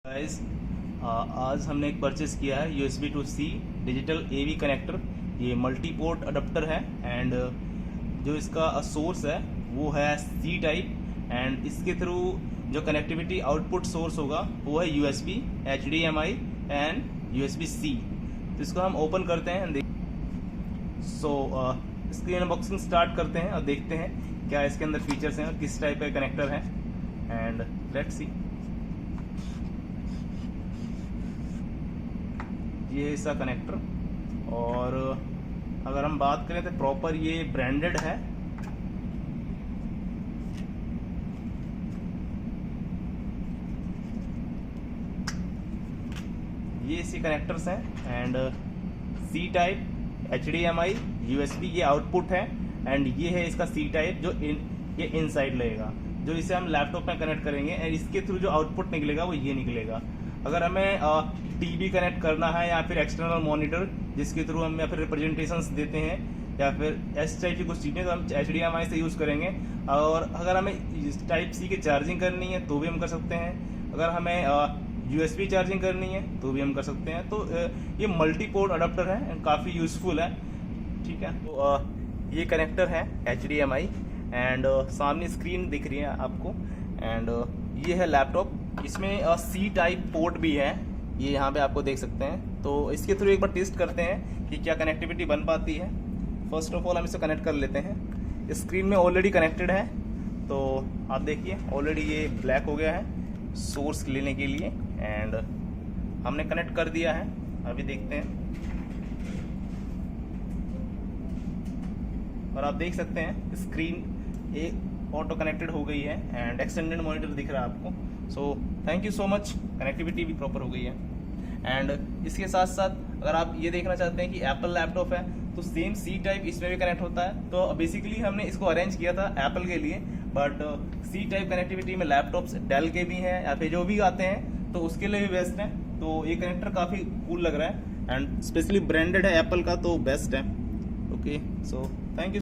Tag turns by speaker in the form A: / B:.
A: Guys, आज हमने एक परचेस किया है USB to C digital AV connector. ये मल्टी पोर्ट अडेप्टर है एंड जो इसका सोर्स है वो है C टाइप एंड इसके थ्रू जो कनेक्टिविटी आउटपुट सोर्स होगा वो है USB, HDMI एंड USB-C। तो इसको हम ओपन करते हैं। इसकी अनबॉक्सिंग स्टार्ट करते हैं और देखते हैं क्या इसके अंदर फीचर्स हैं और किस टाइप का कनेक्टर है एंड लेट्स सी। ये इसका कनेक्टर, और अगर हम बात करें तो प्रॉपर ये ब्रांडेड है। ये इसी कनेक्टर्स हैं and C type, HDMI, USB ये आउटपुट है एंड ये है इसका C टाइप जो ये इनसाइड लगेगा, जो इसे हम लैपटॉप में कनेक्ट करेंगे एंड इसके थ्रू जो आउटपुट निकलेगा वो ये निकलेगा। अगर हमें टीवी कनेक्ट करना है या फिर एक्सटर्नल मॉनिटर जिसके थ्रू हम या फिर रिप्रेजेंटेशंस देते हैं या फिर इस टाइप की कुछ चीज़ें, तो हम HDMI से यूज़ करेंगे। और अगर हमें टाइप C की चार्जिंग करनी है तो भी हम कर सकते हैं। अगर हमें USB चार्जिंग करनी है तो भी हम कर सकते हैं। तो ये मल्टी पोर्ट अडाप्टर है, काफ़ी यूज़फुल है। ठीक है, तो ये कनेक्टर है HDMI एंड सामने स्क्रीन दिख रही है आपको एंड ये है लैपटॉप। इसमें C टाइप पोर्ट भी है, ये यहाँ पे आपको देख सकते हैं। तो इसके थ्रू एक बार टेस्ट करते हैं कि क्या कनेक्टिविटी बन पाती है। फर्स्ट ऑफ ऑल हम इसे कनेक्ट कर लेते हैं। स्क्रीन में ऑलरेडी कनेक्टेड है, तो आप देखिए ऑलरेडी ये ब्लैक हो गया है सोर्स लेने के लिए एंड हमने कनेक्ट कर दिया है। अभी देखते हैं और आप देख सकते हैं स्क्रीन एक ऑटो कनेक्टेड हो गई है एंड एक्सटेंडेड मॉनिटर दिख रहा है आपको। So thank you so much, connectivity भी प्रॉपर हो गई है। एंड इसके साथ साथ अगर आप ये देखना चाहते हैं कि एप्पल लैपटॉप है तो सेम C टाइप इसमें भी कनेक्ट होता है। तो बेसिकली हमने इसको अरेंज किया था एप्पल के लिए, बट C टाइप कनेक्टिविटी में लैपटॉप्स डेल के भी हैं या फिर जो भी आते हैं तो उसके लिए भी बेस्ट है। तो ये कनेक्टर काफ़ी कूल लग रहा है एंड स्पेशली ब्रांडेड है एप्पल का, तो बेस्ट है। Okay, so thank you.